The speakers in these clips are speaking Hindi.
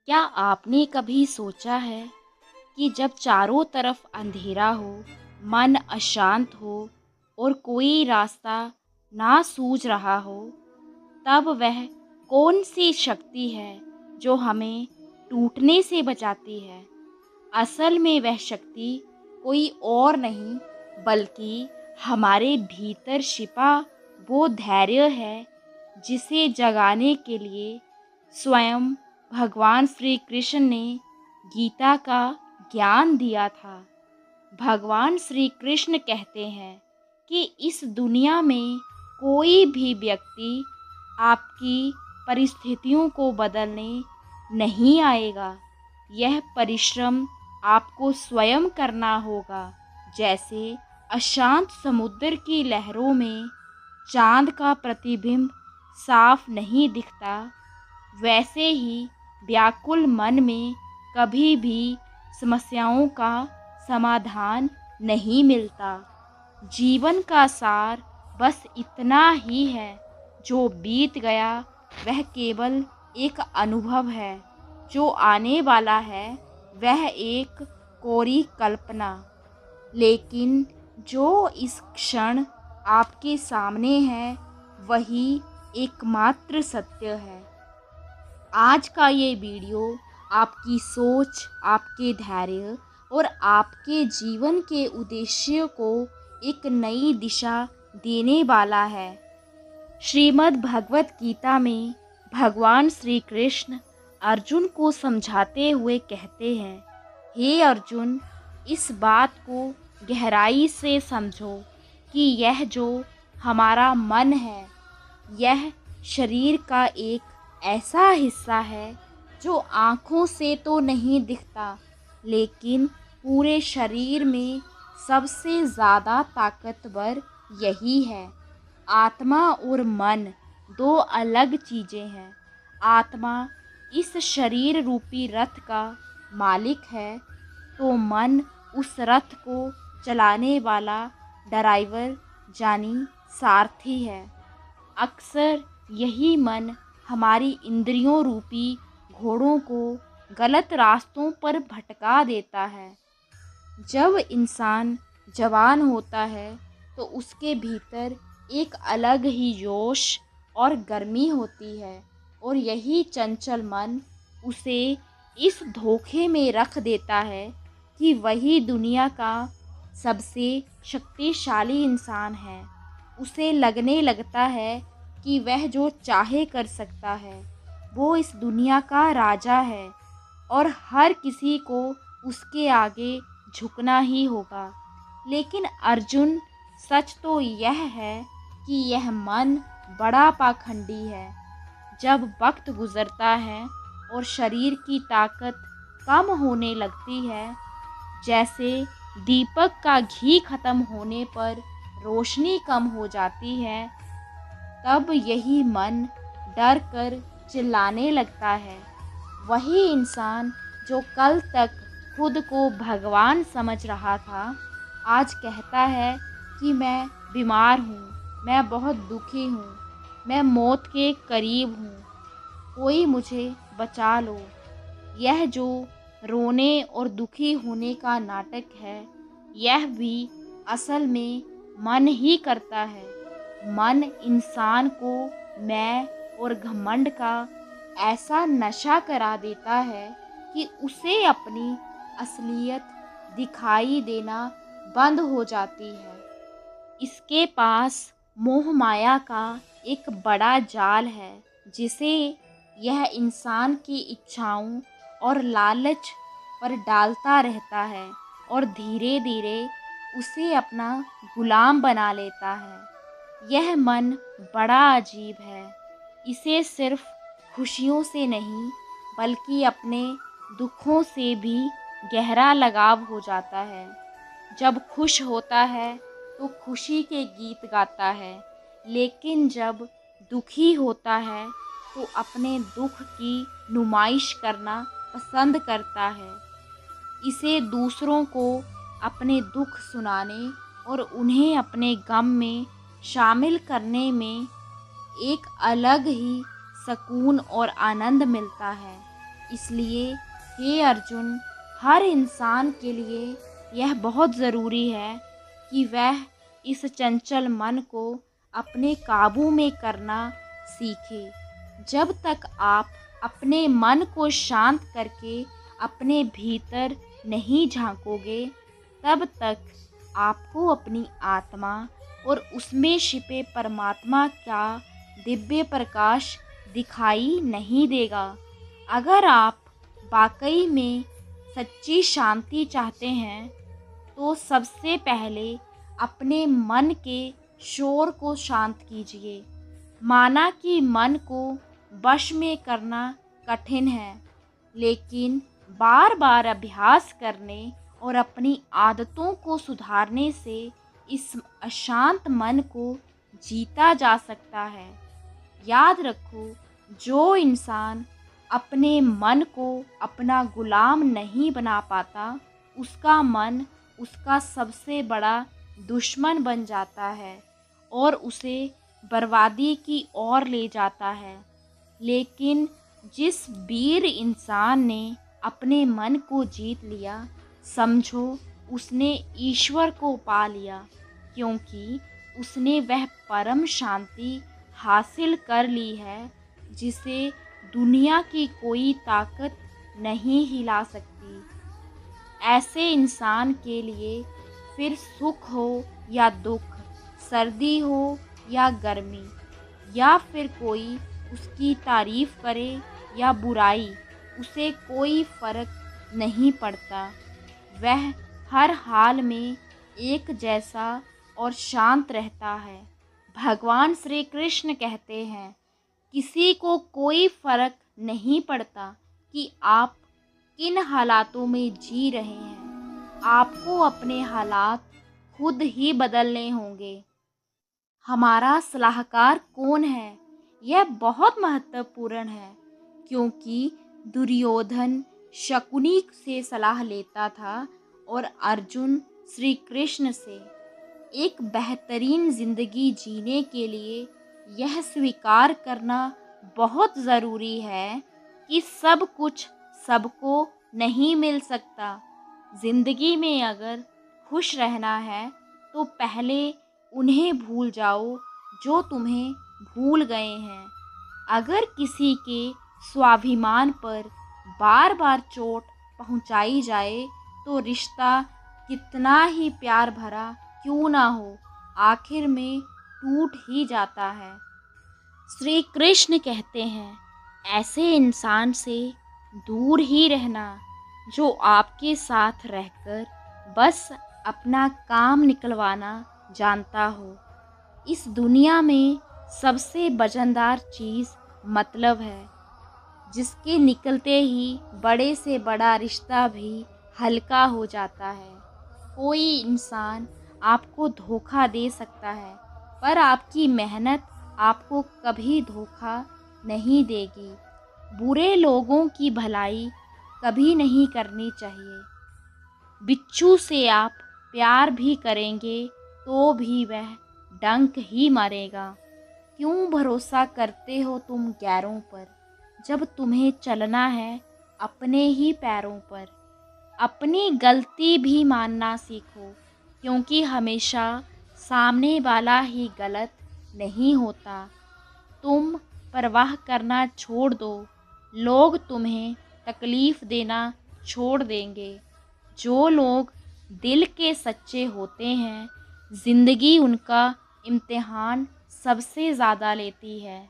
क्या आपने कभी सोचा है कि जब चारों तरफ अंधेरा हो, मन अशांत हो और कोई रास्ता ना सूझ रहा हो, तब वह कौन सी शक्ति है जो हमें टूटने से बचाती है? असल में वह शक्ति कोई और नहीं बल्कि हमारे भीतर छिपा वो धैर्य है जिसे जगाने के लिए स्वयं भगवान श्री कृष्ण ने गीता का ज्ञान दिया था। भगवान श्री कृष्ण कहते हैं कि इस दुनिया में कोई भी व्यक्ति आपकी परिस्थितियों को बदलने नहीं आएगा। यह परिश्रम आपको स्वयं करना होगा। जैसे अशांत समुद्र की लहरों में चांद का प्रतिबिंब साफ नहीं दिखता, वैसे ही व्याकुल मन में कभी भी समस्याओं का समाधान नहीं मिलता। जीवन का सार बस इतना ही है, जो बीत गया वह केवल एक अनुभव है, जो आने वाला है वह एक कोरी कल्पना। लेकिन जो इस क्षण आपके सामने है वही एकमात्र सत्य है। आज का ये वीडियो आपकी सोच, आपके धैर्य और आपके जीवन के उद्देश्य को एक नई दिशा देने वाला है। श्रीमद् भगवत गीता में भगवान श्री कृष्ण अर्जुन को समझाते हुए कहते हैं, हे अर्जुन, इस बात को गहराई से समझो कि यह जो हमारा मन है, यह शरीर का एक ऐसा हिस्सा है जो आँखों से तो नहीं दिखता, लेकिन पूरे शरीर में सबसे ज़्यादा ताकतवर यही है। आत्मा और मन दो अलग चीज़ें हैं। आत्मा इस शरीर रूपी रथ का मालिक है, तो मन उस रथ को चलाने वाला ड्राइवर यानी सारथी है। अक्सर यही मन हमारी इंद्रियों रूपी घोड़ों को गलत रास्तों पर भटका देता है। जब इंसान जवान होता है तो उसके भीतर एक अलग ही जोश और गर्मी होती है, और यही चंचल मन उसे इस धोखे में रख देता है कि वही दुनिया का सबसे शक्तिशाली इंसान है। उसे लगने लगता है कि वह जो चाहे कर सकता है, वो इस दुनिया का राजा है और हर किसी को उसके आगे झुकना ही होगा। लेकिन अर्जुन, सच तो यह है कि यह मन बड़ा पाखंडी है। जब वक्त गुजरता है और शरीर की ताकत कम होने लगती है, जैसे दीपक का घी खत्म होने पर रोशनी कम हो जाती है, तब यही मन डर कर चिल्लाने लगता है। वही इंसान जो कल तक खुद को भगवान समझ रहा था, आज कहता है कि मैं बीमार हूँ, मैं बहुत दुखी हूँ, मैं मौत के करीब हूँ, कोई मुझे बचा लो। यह जो रोने और दुखी होने का नाटक है, यह भी असल में मन ही करता है। मन इंसान को मैं और घमंड का ऐसा नशा करा देता है कि उसे अपनी असलियत दिखाई देना बंद हो जाती है। इसके पास मोह माया का एक बड़ा जाल है, जिसे यह इंसान की इच्छाओं और लालच पर डालता रहता है और धीरे धीरे उसे अपना गुलाम बना लेता है। यह मन बड़ा अजीब है। इसे सिर्फ खुशियों से नहीं बल्कि अपने दुखों से भी गहरा लगाव हो जाता है। जब खुश होता है तो खुशी के गीत गाता है, लेकिन जब दुखी होता है तो अपने दुख की नुमाइश करना पसंद करता है। इसे दूसरों को अपने दुख सुनाने और उन्हें अपने गम में शामिल करने में एक अलग ही सुकून और आनंद मिलता है। इसलिए हे अर्जुन, हर इंसान के लिए यह बहुत ज़रूरी है कि वह इस चंचल मन को अपने काबू में करना सीखे। जब तक आप अपने मन को शांत करके अपने भीतर नहीं झांकोगे, तब तक आपको अपनी आत्मा और उसमें छिपे परमात्मा का दिव्य प्रकाश दिखाई नहीं देगा। अगर आप वाकई में सच्ची शांति चाहते हैं, तो सबसे पहले अपने मन के शोर को शांत कीजिए। माना कि मन को वश में करना कठिन है, लेकिन बार बार अभ्यास करने और अपनी आदतों को सुधारने से इस अशांत मन को जीता जा सकता है। याद रखो, जो इंसान अपने मन को अपना गुलाम नहीं बना पाता, उसका मन उसका सबसे बड़ा दुश्मन बन जाता है और उसे बर्बादी की ओर ले जाता है। लेकिन जिस वीर इंसान ने अपने मन को जीत लिया, समझो उसने ईश्वर को पा लिया, क्योंकि उसने वह परम शांति हासिल कर ली है जिसे दुनिया की कोई ताकत नहीं हिला सकती। ऐसे इंसान के लिए फिर सुख हो या दुख, सर्दी हो या गर्मी, या फिर कोई उसकी तारीफ करे या बुराई, उसे कोई फर्क नहीं पड़ता। वह हर हाल में एक जैसा और शांत रहता है। भगवान श्री कृष्ण कहते हैं, किसी को कोई फर्क नहीं पड़ता कि आप किन हालातों में जी रहे हैं, आपको अपने हालात खुद ही बदलने होंगे। हमारा सलाहकार कौन है, यह बहुत महत्वपूर्ण है, क्योंकि दुर्योधन शकुनी से सलाह लेता था और अर्जुन श्री कृष्ण से। एक बेहतरीन जिंदगी जीने के लिए यह स्वीकार करना बहुत ज़रूरी है कि सब कुछ सबको नहीं मिल सकता। ज़िंदगी में अगर खुश रहना है, तो पहले उन्हें भूल जाओ जो तुम्हें भूल गए हैं। अगर किसी के स्वाभिमान पर बार बार चोट पहुंचाई जाए, तो रिश्ता कितना ही प्यार भरा क्यों ना हो, आखिर में टूट ही जाता है। श्री कृष्ण कहते हैं, ऐसे इंसान से दूर ही रहना जो आपके साथ रहकर बस अपना काम निकलवाना जानता हो। इस दुनिया में सबसे वजनदार चीज़ मतलब है, जिसके निकलते ही बड़े से बड़ा रिश्ता भी हल्का हो जाता है। कोई इंसान आपको धोखा दे सकता है, पर आपकी मेहनत आपको कभी धोखा नहीं देगी। बुरे लोगों की भलाई कभी नहीं करनी चाहिए। बिच्छू से आप प्यार भी करेंगे तो भी वह डंक ही मारेगा। क्यों भरोसा करते हो तुम गैरों पर, जब तुम्हें चलना है अपने ही पैरों पर। अपनी गलती भी मानना सीखो, क्योंकि हमेशा सामने वाला ही गलत नहीं होता। तुम परवाह करना छोड़ दो, लोग तुम्हें तकलीफ़ देना छोड़ देंगे। जो लोग दिल के सच्चे होते हैं, ज़िंदगी उनका इम्तिहान सबसे ज़्यादा लेती है।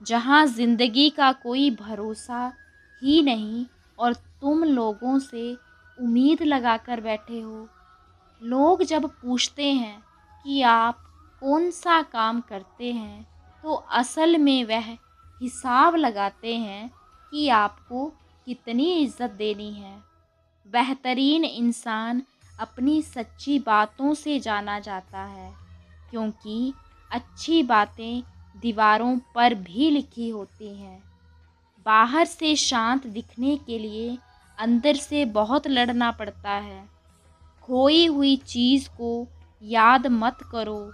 जहाँ ज़िंदगी का कोई भरोसा ही नहीं और तुम लोगों से उम्मीद लगाकर बैठे हो। लोग जब पूछते हैं कि आप कौन सा काम करते हैं, तो असल में वह हिसाब लगाते हैं कि आपको कितनी इज्जत देनी है। बेहतरीन इंसान अपनी सच्ची बातों से जाना जाता है, क्योंकि अच्छी बातें दीवारों पर भी लिखी होती हैं। बाहर से शांत दिखने के लिए अंदर से बहुत लड़ना पड़ता है। खोई हुई चीज़ को याद मत करो,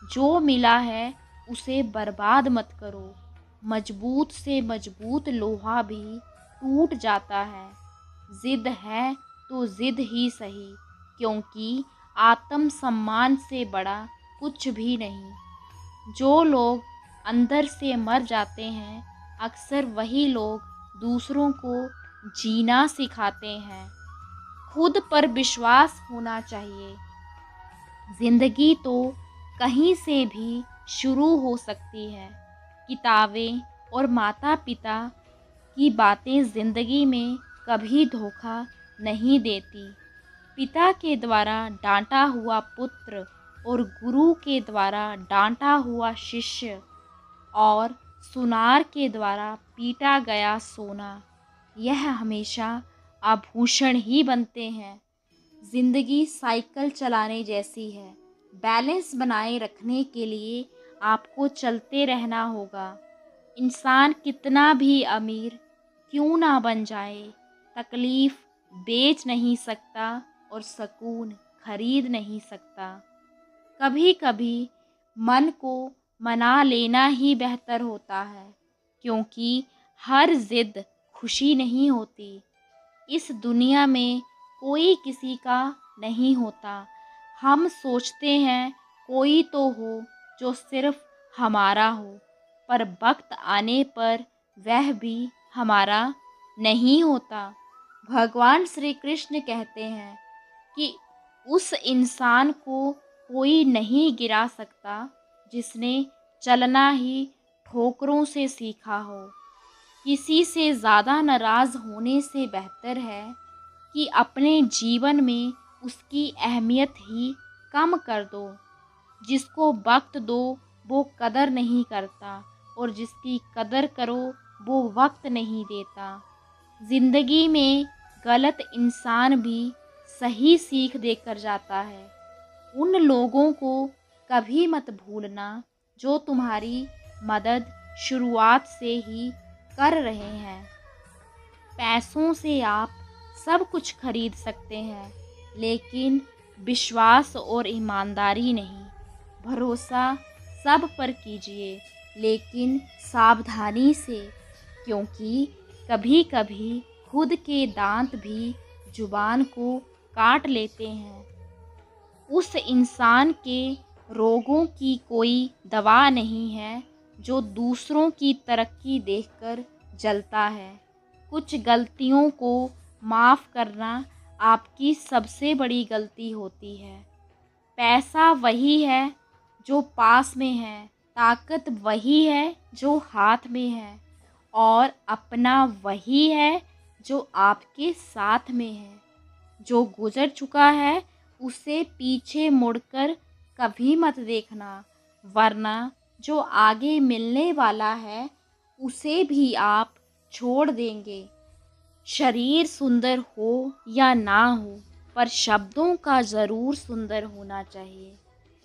जो मिला है उसे बर्बाद मत करो। मजबूत से मजबूत लोहा भी टूट जाता है। जिद है तो जिद ही सही, क्योंकि आत्मसम्मान से बड़ा कुछ भी नहीं। जो लोग अंदर से मर जाते हैं, अक्सर वही लोग दूसरों को जीना सिखाते हैं। खुद पर विश्वास होना चाहिए। जिंदगी तो कहीं से भी शुरू हो सकती है। किताबें और माता पिता की बातें जिंदगी में कभी धोखा नहीं देती। पिता के द्वारा डांटा हुआ पुत्र और गुरु के द्वारा डांटा हुआ शिष्य और सुनार के द्वारा पीटा गया सोना, यह हमेशा आभूषण ही बनते हैं। जिंदगी साइकिल चलाने जैसी है। बैलेंस बनाए रखने के लिए आपको चलते रहना होगा। इंसान कितना भी अमीर क्यों ना बन जाए, तकलीफ बेच नहीं सकता और सुकून खरीद नहीं सकता। कभी कभी मन को मना लेना ही बेहतर होता है, क्योंकि हर जिद खुशी नहीं होती। इस दुनिया में कोई किसी का नहीं होता। हम सोचते हैं कोई तो हो जो सिर्फ हमारा हो, पर वक्त आने पर वह भी हमारा नहीं होता। भगवान श्री कृष्ण कहते हैं कि उस इंसान को कोई नहीं गिरा सकता जिसने चलना ही ठोकरों से सीखा हो। किसी से ज़्यादा नाराज़ होने से बेहतर है कि अपने जीवन में उसकी अहमियत ही कम कर दो। जिसको वक्त दो वो कदर नहीं करता, और जिसकी कदर करो वो वक्त नहीं देता। ज़िंदगी में गलत इंसान भी सही सीख देकर जाता है। उन लोगों को कभी मत भूलना जो तुम्हारी मदद शुरुआत से ही कर रहे हैं। पैसों से आप सब कुछ खरीद सकते हैं, लेकिन विश्वास और ईमानदारी नहीं। भरोसा सब पर कीजिए, लेकिन सावधानी से, क्योंकि कभी कभी खुद के दांत भी जुबान को काट लेते हैं। उस इंसान के रोगों की कोई दवा नहीं है जो दूसरों की तरक्की देखकर जलता है। कुछ गलतियों को माफ़ करना आपकी सबसे बड़ी गलती होती है। पैसा वही है जो पास में है, ताकत वही है जो हाथ में है, और अपना वही है जो आपके साथ में है। जो गुजर चुका है उसे पीछे मुड़कर कभी मत देखना, वरना जो आगे मिलने वाला है उसे भी आप छोड़ देंगे। शरीर सुंदर हो या ना हो, पर शब्दों का ज़रूर सुंदर होना चाहिए,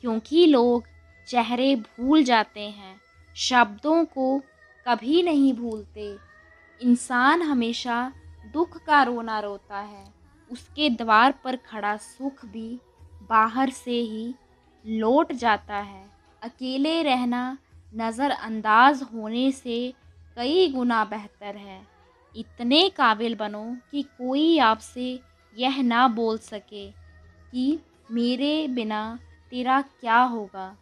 क्योंकि लोग चेहरे भूल जाते हैं, शब्दों को कभी नहीं भूलते। इंसान हमेशा दुख का रोना रोता है। उसके द्वार पर खड़ा सुख भी बाहर से ही लौट जाता है। अकेले रहना नज़रअंदाज होने से कई गुना बेहतर है। इतने काबिल बनो कि कोई आपसे यह ना बोल सके कि मेरे बिना तेरा क्या होगा।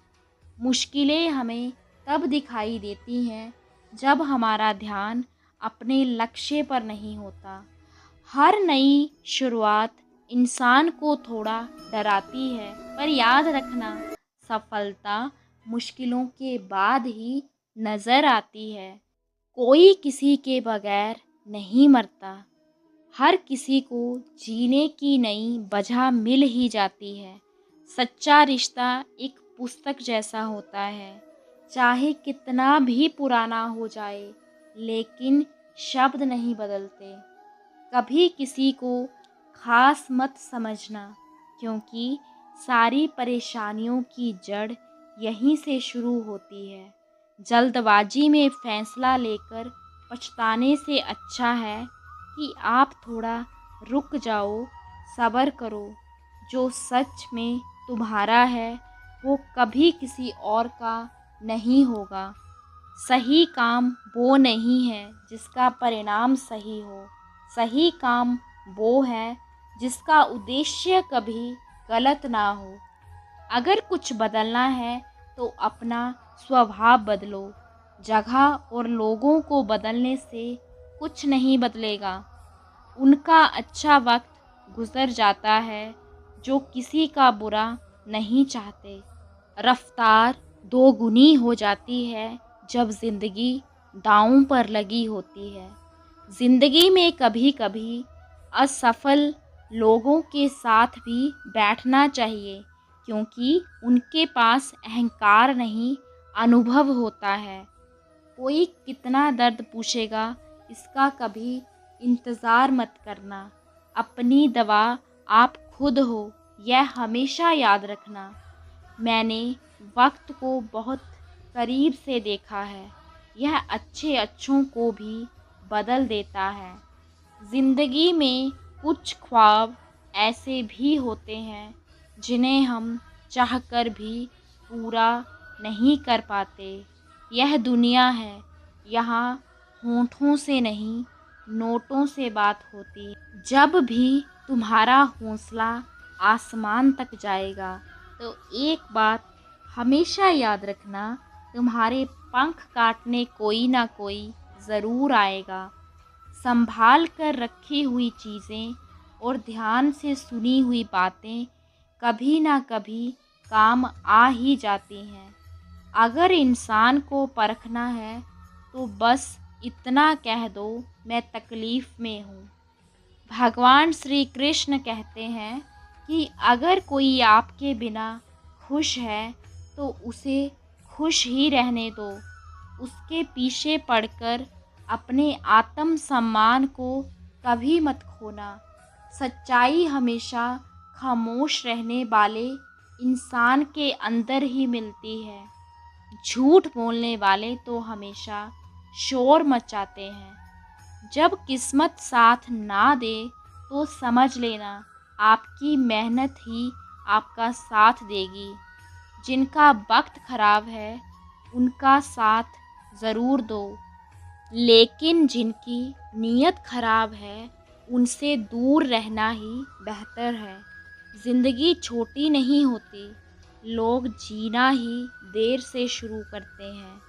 मुश्किलें हमें तब दिखाई देती हैं जब हमारा ध्यान अपने लक्ष्य पर नहीं होता। हर नई शुरुआत इंसान को थोड़ा डराती है, पर याद रखना, सफलता मुश्किलों के बाद ही नज़र आती है। कोई किसी के बगैर नहीं मरता। हर किसी को जीने की नई वजह मिल ही जाती है। सच्चा रिश्ता एक पुस्तक जैसा होता है, चाहे कितना भी पुराना हो जाए, लेकिन शब्द नहीं बदलते। कभी किसी को खास मत समझना, क्योंकि सारी परेशानियों की जड़ यहीं से शुरू होती है। जल्दबाजी में फैसला लेकर पछताने से अच्छा है कि आप थोड़ा रुक जाओ, सब्र करो। जो सच में तुम्हारा है वो कभी किसी और का नहीं होगा। सही काम वो नहीं है जिसका परिणाम सही हो, सही काम वो है जिसका उद्देश्य कभी गलत ना हो। अगर कुछ बदलना है तो अपना स्वभाव बदलो। जगह और लोगों को बदलने से कुछ नहीं बदलेगा। उनका अच्छा वक्त गुजर जाता है जो किसी का बुरा नहीं चाहते। रफ्तार दोगुनी हो जाती है जब ज़िंदगी दांव पर लगी होती है। ज़िंदगी में कभी कभी असफल लोगों के साथ भी बैठना चाहिए, क्योंकि उनके पास अहंकार नहीं, अनुभव होता है। कोई कितना दर्द पूछेगा, इसका कभी इंतज़ार मत करना। अपनी दवा आप खुद हो, यह हमेशा याद रखना। मैंने वक्त को बहुत करीब से देखा है, यह अच्छे अच्छों को भी बदल देता है। ज़िंदगी में कुछ ख्वाब ऐसे भी होते हैं जिन्हें हम चाहकर भी पूरा नहीं कर पाते। यह दुनिया है, यहाँ होठों से नहीं, नोटों से बात होती है। जब भी तुम्हारा हौसला आसमान तक जाएगा तो एक बात हमेशा याद रखना, तुम्हारे पंख काटने कोई ना कोई ज़रूर आएगा। संभाल कर रखी हुई चीज़ें और ध्यान से सुनी हुई बातें कभी ना कभी काम आ ही जाती हैं। अगर इंसान को परखना है तो बस इतना कह दो, मैं तकलीफ़ में हूँ। भगवान श्री कृष्ण कहते हैं कि अगर कोई आपके बिना खुश है तो उसे खुश ही रहने दो। उसके पीछे पड़कर अपने आत्म सम्मान को कभी मत खोना। सच्चाई हमेशा खामोश रहने वाले इंसान के अंदर ही मिलती है। झूठ बोलने वाले तो हमेशा शोर मचाते हैं। जब किस्मत साथ ना दे तो समझ लेना, आपकी मेहनत ही आपका साथ देगी। जिनका वक्त खराब है उनका साथ ज़रूर दो, लेकिन जिनकी नीयत खराब है उनसे दूर रहना ही बेहतर है। ज़िंदगी छोटी नहीं होती, लोग जीना ही देर से शुरू करते हैं।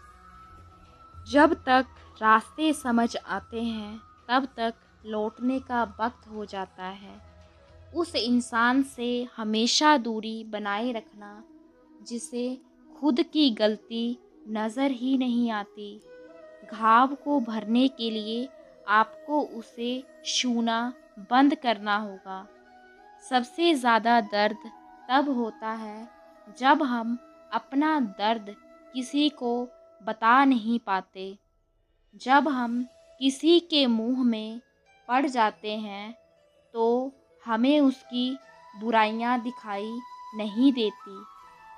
जब तक रास्ते समझ आते हैं तब तक लौटने का वक्त हो जाता है। उस इंसान से हमेशा दूरी बनाए रखना जिसे खुद की गलती नज़र ही नहीं आती। घाव को भरने के लिए आपको उसे छूना बंद करना होगा। सबसे ज़्यादा दर्द तब होता है जब हम अपना दर्द किसी को बता नहीं पाते। जब हम किसी के मुंह में पड़ जाते हैं तो हमें उसकी बुराइयां दिखाई नहीं देती,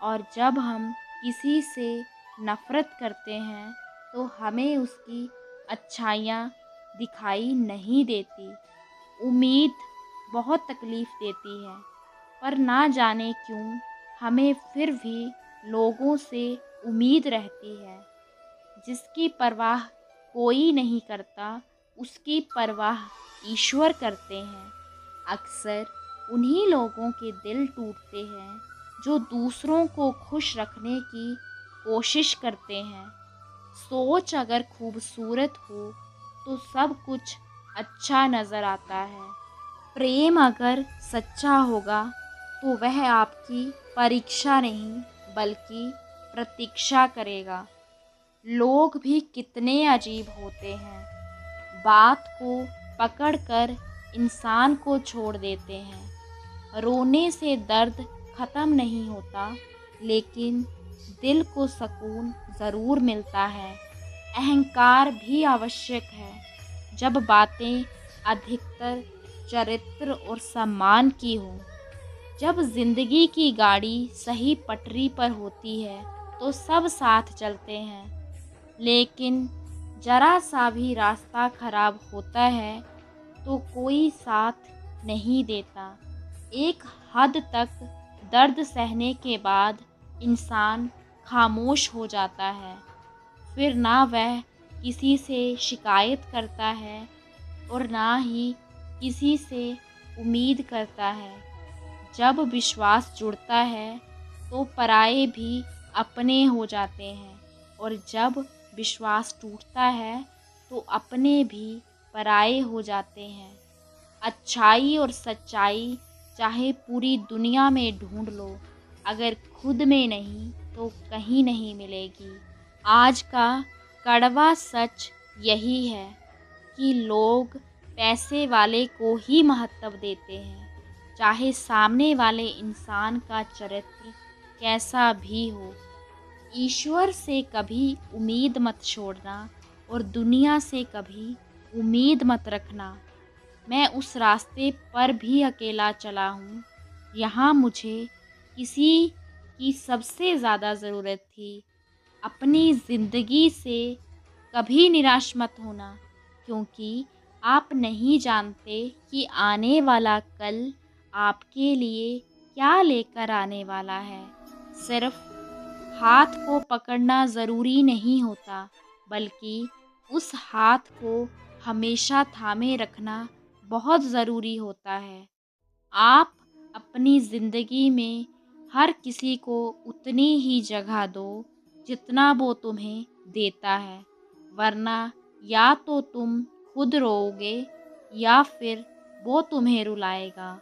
और जब हम किसी से नफ़रत करते हैं तो हमें उसकी अच्छाइयाँ दिखाई नहीं देती। उम्मीद बहुत तकलीफ़ देती है, पर ना जाने क्यों हमें फिर भी लोगों से उम्मीद रहती है। जिसकी परवाह कोई नहीं करता, उसकी परवाह ईश्वर करते हैं। अक्सर उन्हीं लोगों के दिल टूटते हैं जो दूसरों को खुश रखने की कोशिश करते हैं। सोच अगर खूबसूरत हो तो सब कुछ अच्छा नज़र आता है। प्रेम अगर सच्चा होगा तो वह आपकी परीक्षा नहीं बल्कि प्रतीक्षा करेगा। लोग भी कितने अजीब होते हैं, बात को पकड़कर इंसान को छोड़ देते हैं। रोने से दर्द ख़त्म नहीं होता, लेकिन दिल को सुकून ज़रूर मिलता है। अहंकार भी आवश्यक है जब बातें अधिकतर चरित्र और सम्मान की हों। जब ज़िंदगी की गाड़ी सही पटरी पर होती है तो सब साथ चलते हैं, लेकिन जरा सा भी रास्ता खराब होता है तो कोई साथ नहीं देता। एक हद तक दर्द सहने के बाद इंसान खामोश हो जाता है। फिर ना वह किसी से शिकायत करता है और ना ही किसी से उम्मीद करता है। जब विश्वास जुड़ता है तो पराये भी अपने हो जाते हैं, और जब विश्वास टूटता है तो अपने भी पराये हो जाते हैं। अच्छाई और सच्चाई चाहे पूरी दुनिया में ढूंढ लो, अगर खुद में नहीं तो कहीं नहीं मिलेगी। आज का कड़वा सच यही है कि लोग पैसे वाले को ही महत्व देते हैं, चाहे सामने वाले इंसान का चरित्र कैसा भी हो। ईश्वर से कभी उम्मीद मत छोड़ना और दुनिया से कभी उम्मीद मत रखना। मैं उस रास्ते पर भी अकेला चला हूँ, यहाँ मुझे किसी की सबसे ज़्यादा ज़रूरत थी। अपनी ज़िंदगी से कभी निराश मत होना, क्योंकि आप नहीं जानते कि आने वाला कल आपके लिए क्या लेकर आने वाला है। सिर्फ हाथ को पकड़ना ज़रूरी नहीं होता, बल्कि उस हाथ को हमेशा थामे रखना बहुत ज़रूरी होता है। आप अपनी ज़िंदगी में हर किसी को उतनी ही जगह दो जितना वो तुम्हें देता है, वरना या तो तुम खुद रोओगे या फिर वो तुम्हें रुलाएगा।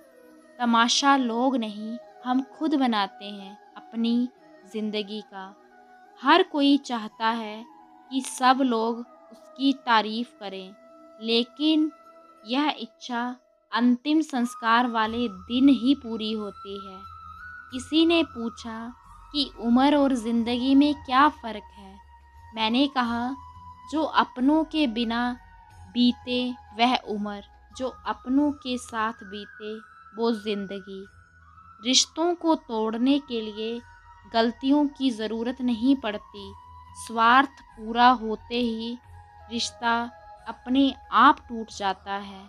तमाशा लोग नहीं, हम खुद बनाते हैं अपनी ज़िंदगी का। हर कोई चाहता है कि सब लोग उसकी तारीफ़ करें, लेकिन यह इच्छा अंतिम संस्कार वाले दिन ही पूरी होती है। किसी ने पूछा कि उम्र और ज़िंदगी में क्या फ़र्क है? मैंने कहा, जो अपनों के बिना बीते वह उम्र, जो अपनों के साथ बीते वो ज़िंदगी। रिश्तों को तोड़ने के लिए गलतियों की ज़रूरत नहीं पड़ती। स्वार्थ पूरा होते ही रिश्ता अपने आप टूट जाता है।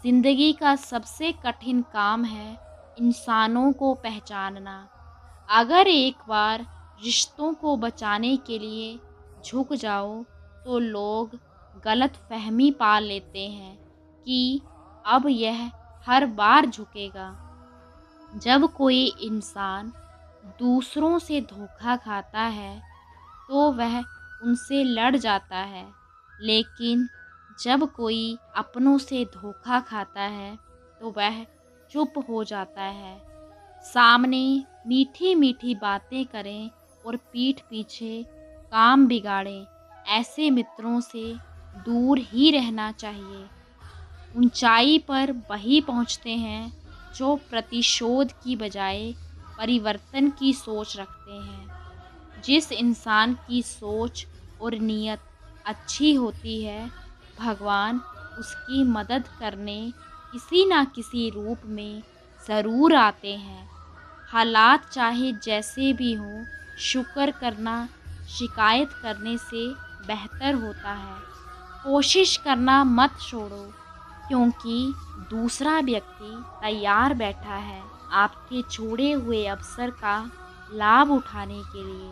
ज़िंदगी का सबसे कठिन काम है इंसानों को पहचानना। अगर एक बार रिश्तों को बचाने के लिए झुक जाओ तो लोग गलत फहमी पा लेते हैं कि अब यह हर बार झुकेगा। जब कोई इंसान दूसरों से धोखा खाता है तो वह उनसे लड़ जाता है, लेकिन जब कोई अपनों से धोखा खाता है तो वह चुप हो जाता है। सामने मीठी मीठी बातें करें और पीठ पीछे काम बिगाड़ें, ऐसे मित्रों से दूर ही रहना चाहिए। ऊंचाई पर वही पहुंचते हैं जो प्रतिशोध की बजाय परिवर्तन की सोच रखते हैं। जिस इंसान की सोच और नीयत अच्छी होती है, भगवान उसकी मदद करने किसी न किसी रूप में ज़रूर आते हैं। हालात चाहे जैसे भी हों, शुक्र करना शिकायत करने से बेहतर होता है। कोशिश करना मत छोड़ो, क्योंकि दूसरा व्यक्ति तैयार बैठा है आपके छोड़े हुए अवसर का लाभ उठाने के लिए।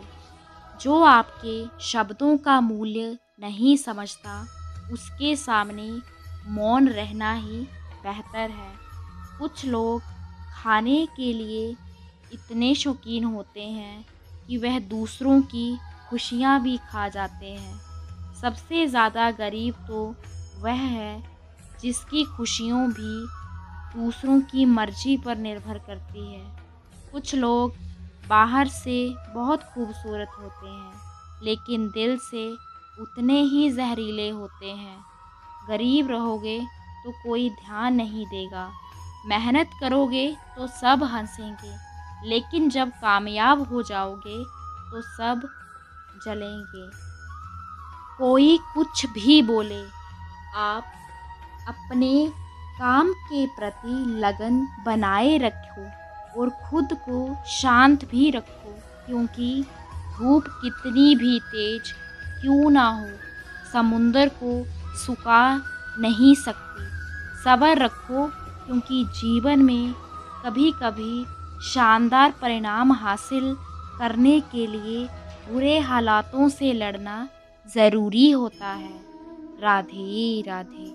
जो आपके शब्दों का मूल्य नहीं समझता, उसके सामने मौन रहना ही बेहतर है। कुछ लोग खाने के लिए इतने शौकीन होते हैं कि वह दूसरों की खुशियाँ भी खा जाते हैं। सबसे ज़्यादा गरीब तो वह है जिसकी खुशियों भी दूसरों की मर्जी पर निर्भर करती है। कुछ लोग बाहर से बहुत खूबसूरत होते हैं, लेकिन दिल से उतने ही जहरीले होते हैं। गरीब रहोगे तो कोई ध्यान नहीं देगा, मेहनत करोगे तो सब हंसेंगे, लेकिन जब कामयाब हो जाओगे तो सब जलेंगे। कोई कुछ भी बोले, आप अपने काम के प्रति लगन बनाए रखो और खुद को शांत भी रखो, क्योंकि धूप कितनी भी तेज क्यों ना हो, समुंदर को सुखा नहीं सकती। सब्र रखो, क्योंकि जीवन में कभी कभी शानदार परिणाम हासिल करने के लिए बुरे हालातों से लड़ना ज़रूरी होता है। राधे राधे।